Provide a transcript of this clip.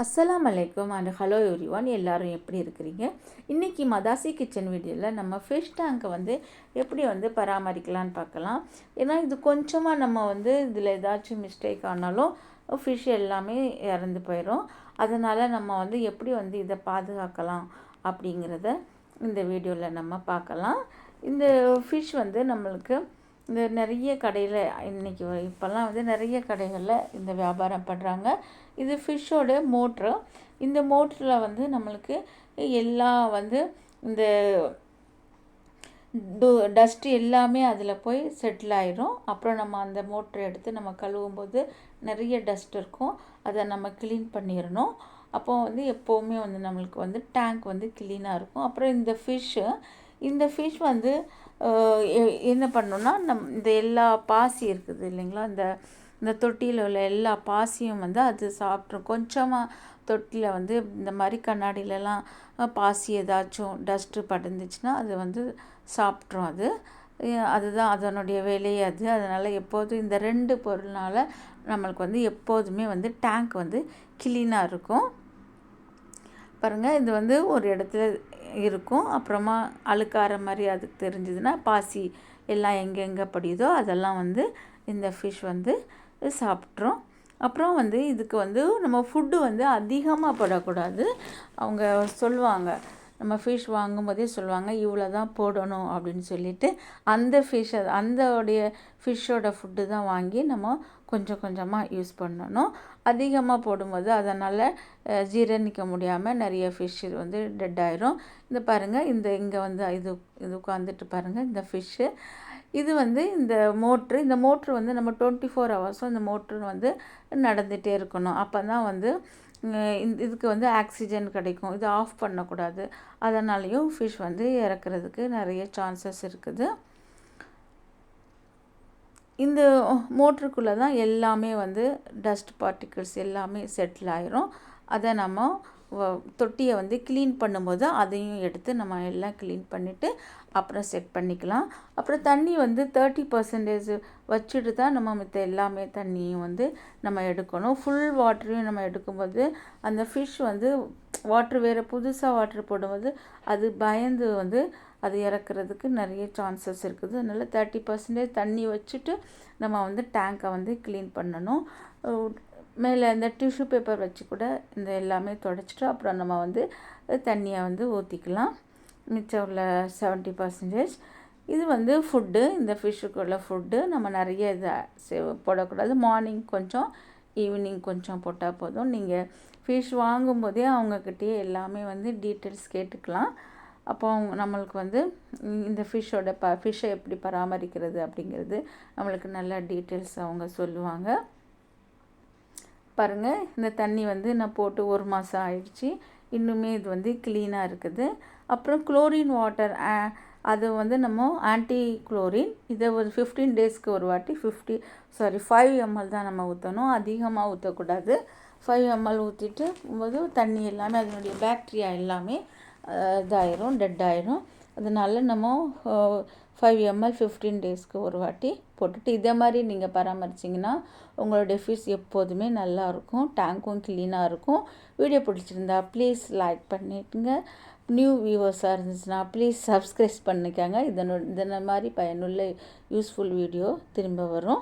அஸ்ஸலாமு அலைக்கும் and hello everyone. எல்லாரும் எப்படி இருக்கிறீங்க? இன்றைக்கி மதாசி கிச்சன் வீடியோவில் நம்ம ஃபிஷ் டேங்கை எப்படி பராமரிக்கலான்னு பார்க்கலாம். ஏன்னா இது கொஞ்சமாக நம்ம இதில் ஏதாச்சும் மிஸ்டேக் ஆனாலும் ஃபிஷ் எல்லாமே இறந்து போயிடும். அதனால் நம்ம எப்படி இதை பாதுகாக்கலாம் அப்படிங்கிறத இந்த வீடியோவில் நம்ம பார்க்கலாம். இந்த ஃபிஷ் நம்மளுக்கு இந்த நிறைய கடையில் இன்றைக்கி இப்போல்லாம் நிறைய கடைகளில் இந்த வியாபாரம் பண்ணுறாங்க. இது ஃபிஷ்ஷோட மோட்ரு. இந்த மோட்டரில் நம்மளுக்கு எல்லா இந்த டஸ்ட்டு எல்லாமே அதில் போய் செட்டில் ஆயிரும். அப்புறம் நம்ம அந்த மோட்டரை எடுத்து நம்ம கழுவும் போது நிறைய டஸ்ட் இருக்கும். அதை நம்ம க்ளீன் பண்ணிடணும். அப்போ எப்போவுமே நம்மளுக்கு டேங்க் க்ளீனாக இருக்கும். அப்புறம் இந்த ஃபிஷ் என்ன பண்ணணுன்னா இந்த எல்லா பாசி இருக்குது இல்லைங்களா, இந்த தொட்டியில் உள்ள எல்லா பாசியும் அது சாப்பிட்ரும். கொஞ்சமாக தொட்டியில் இந்த மாதிரி கண்ணாடியிலலாம் பாசி ஏதாச்சும் டஸ்ட்டு பட்டுருந்துச்சுன்னா அது சாப்பிட்ரும். அதுதான் அதனுடைய வேலையே அது. அதனால் எப்போதும் இந்த 2 பொருள்னால் நம்மளுக்கு எப்போதுமே டேங்க் க்ளீனாக இருக்கும். பாருங்கள், இது ஒரு இடத்துல இருக்கும். அப்புறமா அழுக்கார மாதிரி அதுக்கு தெரிஞ்சதுன்னா பாசி எல்லாம் எங்கெங்கே படியுதோ அதெல்லாம் இந்த ஃபிஷ் சாப்பிட்ரும். அப்புறம் இதுக்கு நம்ம ஃபுட்டு அதிகமாக போடக்கூடாது. அவங்க சொல்லுவாங்க, நம்ம ஃபிஷ் வாங்கும்போதே சொல்லுவாங்க இவ்வளோ தான் போடணும் அப்படின்னு சொல்லிட்டு அந்த ஃபிஷ்ஷோட ஃபுட்டு தான் வாங்கி நம்ம கொஞ்சம் கொஞ்சமாக யூஸ் பண்ணணும். அதிகமாக போடும்போது அதனால் ஜீரணிக்க முடியாமல் நிறைய ஃபிஷ் டெட் ஆயிரும். இந்த பாருங்கள், இங்கே இது உட்காந்துட்டு பாருங்கள் இந்த ஃபிஷ்ஷு. இது இந்த மோட்ரு நம்ம 24 ஹவர்ஸும் இந்த மோட்ரு நடந்துகிட்டே இருக்கணும். அப்போ தான் இதுக்கு ஆக்சிஜன் கிடைக்கும். இது ஆஃப் பண்ணக்கூடாது. அதனாலேயும் ஃபிஷ் இறக்குறதுக்கு நிறைய சான்சஸ் இருக்குது. இந்த மோட்டருக்குள்ளே தான் எல்லாமே டஸ்ட் பார்ட்டிகிள்ஸ் எல்லாமே செட்டில் ஆயிரும். அதை நம்ம தொட்டியை க்ளீன் பண்ணும்போது அதையும் எடுத்து நம்ம எல்லாம் க்ளீன் பண்ணிவிட்டு அப்புறம் செட் பண்ணிக்கலாம். அப்புறம் தண்ணி 30% வச்சுட்டு தான் நம்ம மித்த எல்லாமே தண்ணியும் நம்ம எடுக்கணும். ஃபுல் வாட்டரையும் நம்ம எடுக்கும்போது அந்த ஃபிஷ் வாட்ரு வேறு புதுசாக வாட்ரு போடும்போது அது பயந்து அது இறக்குறதுக்கு நிறைய சான்சஸ் இருக்குது. அதனால் 30% தண்ணி வச்சுட்டு நம்ம டேங்கை க்ளீன் பண்ணணும். மேலே இந்த டிஷ்யூ பேப்பர் வச்சு கூட இந்த எல்லாமே துடைச்சிட்டு அப்புறம் நம்ம தண்ணியை ஊற்றிக்கலாம். மிச்சம் உள்ள 70%. இது ஃபுட்டு, இந்த ஃபிஷ்ஷுக்குள்ள ஃபுட்டு. நம்ம நிறைய இதை போடக்கூடாது. மார்னிங் கொஞ்சம், ஈவினிங் கொஞ்சம் போட்டால் போதும். நீங்கள் ஃபிஷ் வாங்கும்போதே அவங்கக்கிட்டே எல்லாமே டீட்டெயில்ஸ் கேட்டுக்கலாம். அப்போ நம்மளுக்கு இந்த ஃபிஷ்ஷை எப்படி பராமரிக்கிறது அப்படிங்கிறது நம்மளுக்கு நல்ல டீட்டெயில்ஸ் அவங்க சொல்லுவாங்க. பாருங்கள், இந்த தண்ணி நான் போட்டு 1 மாதம் ஆயிடுச்சு. இன்னுமே இது க்ளீனாக இருக்குது. அப்புறம் குளோரின் வாட்டர், அது நம்ம ஆன்டி குளோரின், இதை ஒரு 15 டேஸ்க்கு ஒரு வாட்டி 5 ml தான் நம்ம ஊற்றணும். அதிகமாக ஊற்றக்கூடாது. 5 ml ஊற்றிட்டு போது தண்ணி எல்லாமே அதனுடைய பாக்டீரியா எல்லாமே இதாயிரும், டெட் ஆயிரும். அதனால நம்ம 5 ml 15 டேஸ்க்கு ஒரு வாட்டி போட்டுட்டு இதே மாதிரி நீங்கள் பராமரிச்சிங்கன்னா உங்களுடைய ஃபிஷ் எப்போதுமே நல்லாயிருக்கும். டேங்க்கும் க்ளீனாக இருக்கும். வீடியோ பிடிச்சிருந்தா ப்ளீஸ் லைக் பண்ணிட்டுங்க. நியூ வியூவர்ஸாக இருந்துச்சுன்னா ப்ளீஸ் சப்ஸ்கிரைப் பண்ணிக்கோங்க. இதன மாதிரி பயனுள்ள யூஸ்ஃபுல் வீடியோ திரும்ப வரும்.